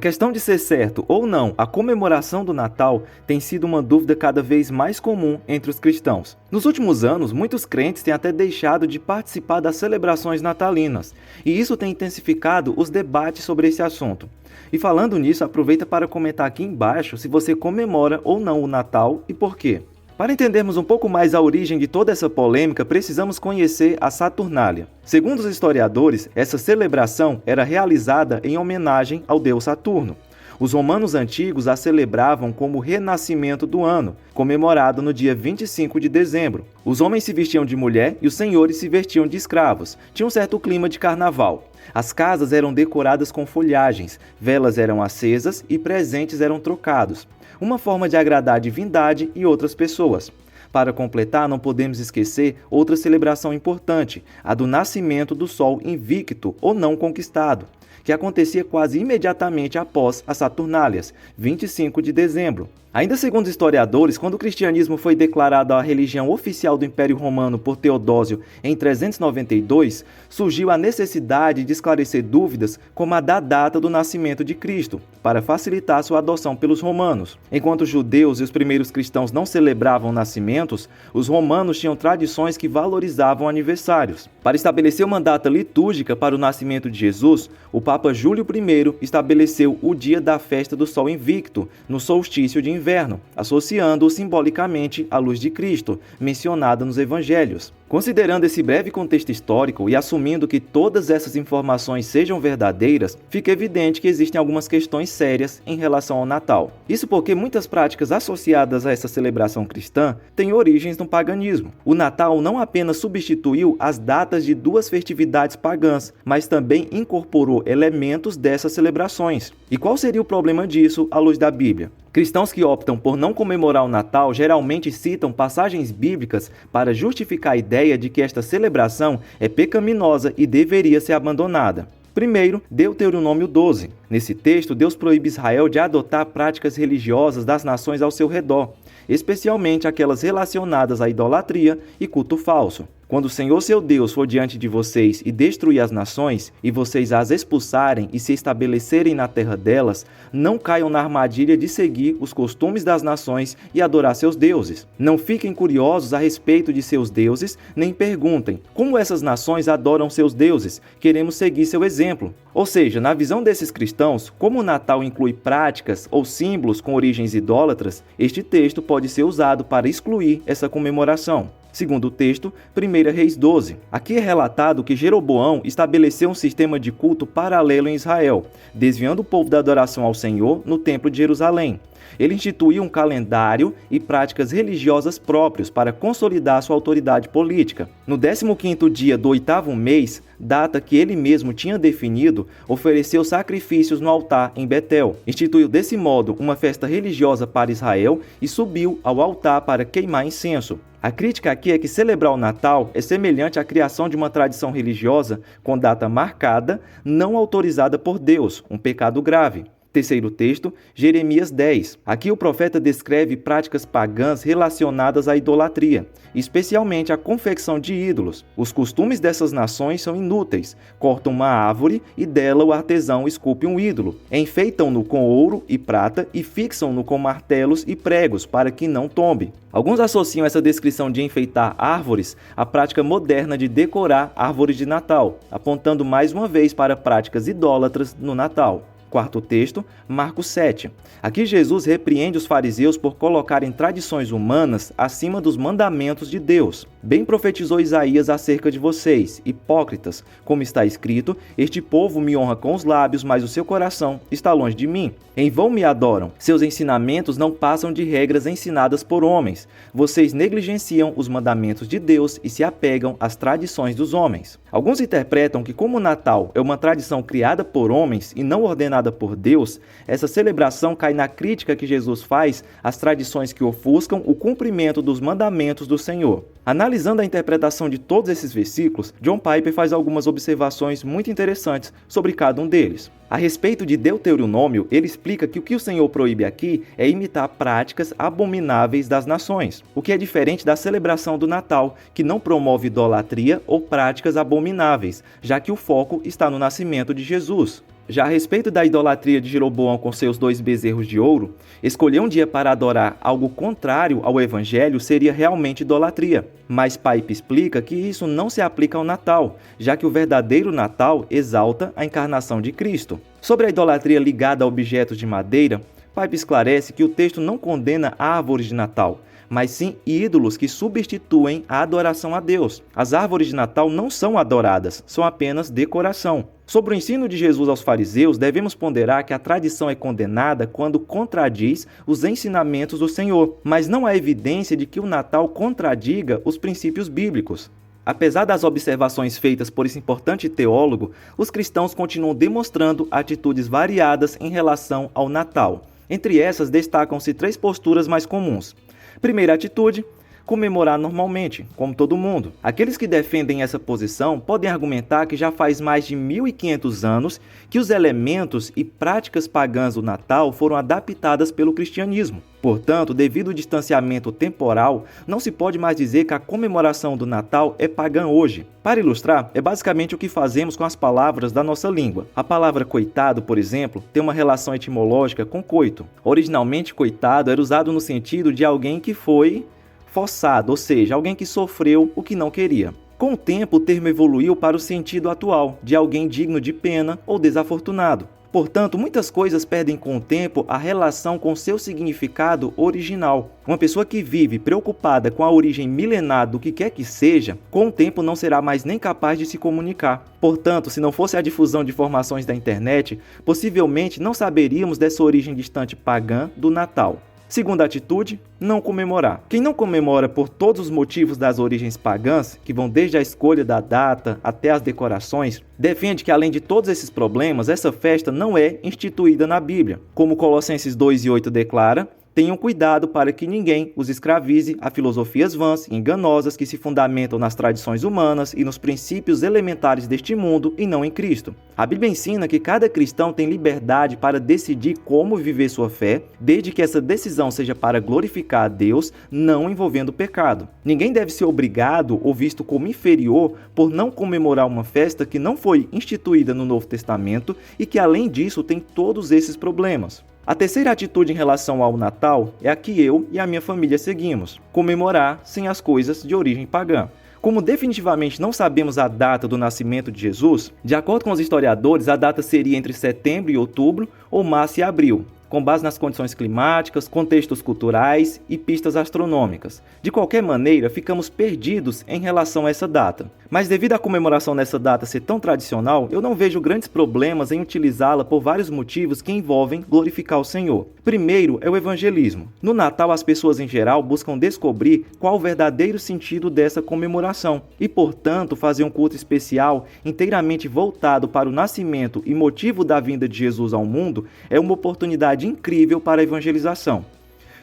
Questão de ser certo ou não, a comemoração do Natal tem sido uma dúvida cada vez mais comum entre os cristãos. Nos últimos anos, muitos crentes têm até deixado de participar das celebrações natalinas, e isso tem intensificado os debates sobre esse assunto. E falando nisso, aproveita para comentar aqui embaixo se você comemora ou não o Natal e por quê. Para entendermos um pouco mais a origem de toda essa polêmica, precisamos conhecer a Saturnália. Segundo os historiadores, essa celebração era realizada em homenagem ao deus Saturno. Os romanos antigos a celebravam como o renascimento do ano, comemorado no dia 25 de dezembro. Os homens se vestiam de mulher e os senhores se vestiam de escravos. Tinha um certo clima de carnaval. As casas eram decoradas com folhagens, velas eram acesas e presentes eram trocados. Uma forma de agradar a divindade e outras pessoas. Para completar, não podemos esquecer outra celebração importante, a do nascimento do Sol invicto ou não conquistado, que acontecia quase imediatamente após as Saturnálias, 25 de dezembro. Ainda segundo historiadores, quando o cristianismo foi declarado a religião oficial do Império Romano por Teodósio em 392, surgiu a necessidade de esclarecer dúvidas como a da data do nascimento de Cristo, para facilitar sua adoção pelos romanos. Enquanto os judeus e os primeiros cristãos não celebravam nascimentos, os romanos tinham tradições que valorizavam aniversários. Para estabelecer uma data litúrgica para o nascimento de Jesus, o Papa Júlio I estabeleceu o dia da festa do Sol Invicto, no solstício de inverno, associando-o simbolicamente à luz de Cristo, mencionada nos Evangelhos. Considerando esse breve contexto histórico e assumindo que todas essas informações sejam verdadeiras, fica evidente que existem algumas questões sérias em relação ao Natal. Isso porque muitas práticas associadas a essa celebração cristã têm origens no paganismo. O Natal não apenas substituiu as datas de duas festividades pagãs, mas também incorporou elementos dessas celebrações. E qual seria o problema disso à luz da Bíblia? Cristãos que optam por não comemorar o Natal geralmente citam passagens bíblicas para justificar a ideia de que esta celebração é pecaminosa e deveria ser abandonada. Primeiro, Deuteronômio 12. Nesse texto, Deus proíbe Israel de adotar práticas religiosas das nações ao seu redor, especialmente aquelas relacionadas à idolatria e culto falso. Quando o Senhor seu Deus for diante de vocês e destruir as nações, e vocês as expulsarem e se estabelecerem na terra delas, não caiam na armadilha de seguir os costumes das nações e adorar seus deuses. Não fiquem curiosos a respeito de seus deuses, nem perguntem, como essas nações adoram seus deuses? Queremos seguir seu exemplo. Ou seja, na visão desses cristãos, como o Natal inclui práticas ou símbolos com origens idólatras, este texto pode ser usado para excluir essa comemoração. Segundo o texto, 1 Reis 12. Aqui é relatado que Jeroboão estabeleceu um sistema de culto paralelo em Israel, desviando o povo da adoração ao Senhor no Templo de Jerusalém. Ele instituiu um calendário e práticas religiosas próprios para consolidar sua autoridade política. No 15º dia do 8º mês, data que ele mesmo tinha definido, ofereceu sacrifícios no altar em Betel. Instituiu desse modo uma festa religiosa para Israel e subiu ao altar para queimar incenso. A crítica aqui é que celebrar o Natal é semelhante à criação de uma tradição religiosa com data marcada, não autorizada por Deus, um pecado grave. Terceiro texto, Jeremias 10. Aqui o profeta descreve práticas pagãs relacionadas à idolatria, especialmente a confecção de ídolos. Os costumes dessas nações são inúteis. Cortam uma árvore e dela o artesão esculpe um ídolo. Enfeitam-no com ouro e prata e fixam-no com martelos e pregos para que não tombe. Alguns associam essa descrição de enfeitar árvores à prática moderna de decorar árvores de Natal, apontando mais uma vez para práticas idólatras no Natal. Quarto texto, Marcos 7. Aqui Jesus repreende os fariseus por colocarem tradições humanas acima dos mandamentos de Deus. Bem profetizou Isaías acerca de vocês, hipócritas, como está escrito, este povo me honra com os lábios, mas o seu coração está longe de mim. Em vão me adoram. Seus ensinamentos não passam de regras ensinadas por homens. Vocês negligenciam os mandamentos de Deus e se apegam às tradições dos homens. Alguns interpretam que como o Natal é uma tradição criada por homens e não ordenada por Deus, essa celebração cai na crítica que Jesus faz às tradições que ofuscam o cumprimento dos mandamentos do Senhor. Analisando a interpretação de todos esses versículos, John Piper faz algumas observações muito interessantes sobre cada um deles. A respeito de Deuteronômio, ele explica que o que o Senhor proíbe aqui é imitar práticas abomináveis das nações, o que é diferente da celebração do Natal, que não promove idolatria ou práticas abomináveis, já que o foco está no nascimento de Jesus. Já a respeito da idolatria de Jeroboão com seus 2 bezerros de ouro, escolher um dia para adorar algo contrário ao evangelho seria realmente idolatria. Mas Pipe explica que isso não se aplica ao Natal, já que o verdadeiro Natal exalta a encarnação de Cristo. Sobre a idolatria ligada a objetos de madeira, Pipe esclarece que o texto não condena árvores de Natal, mas sim ídolos que substituem a adoração a Deus. As árvores de Natal não são adoradas, são apenas decoração. Sobre o ensino de Jesus aos fariseus, devemos ponderar que a tradição é condenada quando contradiz os ensinamentos do Senhor, mas não há evidência de que o Natal contradiga os princípios bíblicos. Apesar das observações feitas por esse importante teólogo, os cristãos continuam demonstrando atitudes variadas em relação ao Natal. Entre essas, destacam-se 3 posturas mais comuns. Primeira atitude: comemorar normalmente, como todo mundo. Aqueles que defendem essa posição podem argumentar que já faz mais de 1.500 anos que os elementos e práticas pagãs do Natal foram adaptadas pelo cristianismo. Portanto, devido ao distanciamento temporal, não se pode mais dizer que a comemoração do Natal é pagã hoje. Para ilustrar, é basicamente o que fazemos com as palavras da nossa língua. A palavra coitado, por exemplo, tem uma relação etimológica com coito. Originalmente, coitado era usado no sentido de alguém que foi forçado, ou seja, alguém que sofreu o que não queria. Com o tempo, o termo evoluiu para o sentido atual, de alguém digno de pena ou desafortunado. Portanto, muitas coisas perdem com o tempo a relação com seu significado original. Uma pessoa que vive preocupada com a origem milenar do que quer que seja, com o tempo não será mais nem capaz de se comunicar. Portanto, se não fosse a difusão de informações da internet, possivelmente não saberíamos dessa origem distante pagã do Natal. Segunda atitude: não comemorar. Quem não comemora por todos os motivos das origens pagãs, que vão desde a escolha da data até as decorações, defende que além de todos esses problemas, essa festa não é instituída na Bíblia. Como Colossenses 2:8 declara: tenham cuidado para que ninguém os escravize a filosofias vãs e enganosas que se fundamentam nas tradições humanas e nos princípios elementares deste mundo e não em Cristo. A Bíblia ensina que cada cristão tem liberdade para decidir como viver sua fé, desde que essa decisão seja para glorificar a Deus, não envolvendo pecado. Ninguém deve ser obrigado ou visto como inferior por não comemorar uma festa que não foi instituída no Novo Testamento e que, além disso, tem todos esses problemas. A terceira atitude em relação ao Natal é a que eu e a minha família seguimos: comemorar sem as coisas de origem pagã. Como definitivamente não sabemos a data do nascimento de Jesus, de acordo com os historiadores, a data seria entre setembro e outubro ou março e abril, com base nas condições climáticas, contextos culturais e pistas astronômicas. De qualquer maneira, ficamos perdidos em relação a essa data. Mas devido à comemoração nessa data ser tão tradicional, eu não vejo grandes problemas em utilizá-la por vários motivos que envolvem glorificar o Senhor. Primeiro é o evangelismo. No Natal, as pessoas em geral buscam descobrir qual o verdadeiro sentido dessa comemoração e, portanto, fazer um culto especial inteiramente voltado para o nascimento e motivo da vinda de Jesus ao mundo é uma oportunidade incrível para a evangelização.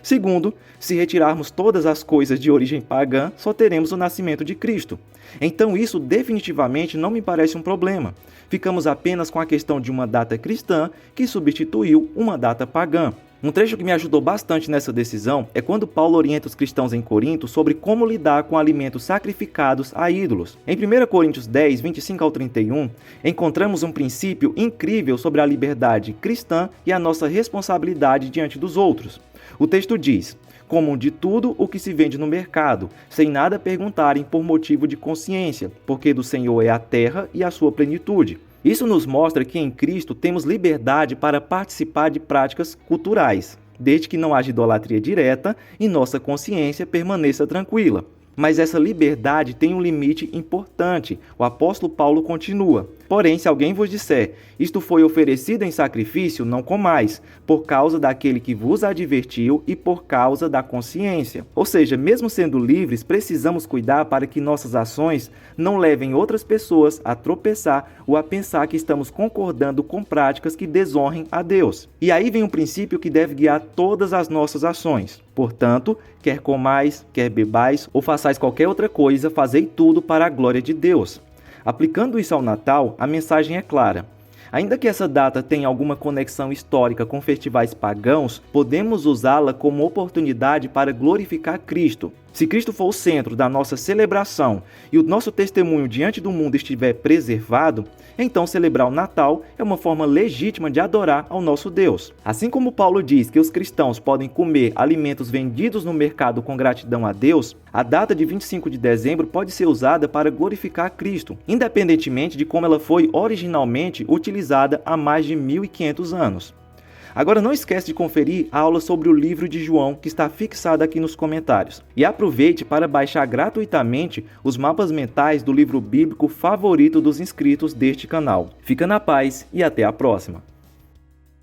Segundo, se retirarmos todas as coisas de origem pagã, só teremos o nascimento de Cristo. Então isso definitivamente não me parece um problema. Ficamos apenas com a questão de uma data cristã que substituiu uma data pagã. Um trecho que me ajudou bastante nessa decisão é quando Paulo orienta os cristãos em Corinto sobre como lidar com alimentos sacrificados a ídolos. Em 1 Coríntios 10, 25 ao 31, encontramos um princípio incrível sobre a liberdade cristã e a nossa responsabilidade diante dos outros. O texto diz: comam de tudo o que se vende no mercado, sem nada perguntarem por motivo de consciência, porque do Senhor é a terra e a sua plenitude. Isso nos mostra que em Cristo temos liberdade para participar de práticas culturais, desde que não haja idolatria direta e nossa consciência permaneça tranquila. Mas essa liberdade tem um limite importante. O apóstolo Paulo continua: porém, se alguém vos disser, isto foi oferecido em sacrifício, não comais, por causa daquele que vos advertiu e por causa da consciência. Ou seja, mesmo sendo livres, precisamos cuidar para que nossas ações não levem outras pessoas a tropeçar ou a pensar que estamos concordando com práticas que desonrem a Deus. E aí vem um princípio que deve guiar todas as nossas ações. Portanto, quer comais, quer bebais ou façais qualquer outra coisa, fazei tudo para a glória de Deus. Aplicando isso ao Natal, a mensagem é clara. Ainda que essa data tenha alguma conexão histórica com festivais pagãos, podemos usá-la como oportunidade para glorificar Cristo. Se Cristo for o centro da nossa celebração e o nosso testemunho diante do mundo estiver preservado, então celebrar o Natal é uma forma legítima de adorar ao nosso Deus. Assim como Paulo diz que os cristãos podem comer alimentos vendidos no mercado com gratidão a Deus, a data de 25 de dezembro pode ser usada para glorificar Cristo, independentemente de como ela foi originalmente utilizada há mais de 1500 anos. Agora não esquece de conferir a aula sobre o livro de João que está fixada aqui nos comentários. E aproveite para baixar gratuitamente os mapas mentais do livro bíblico favorito dos inscritos deste canal. Fica na paz e até a próxima!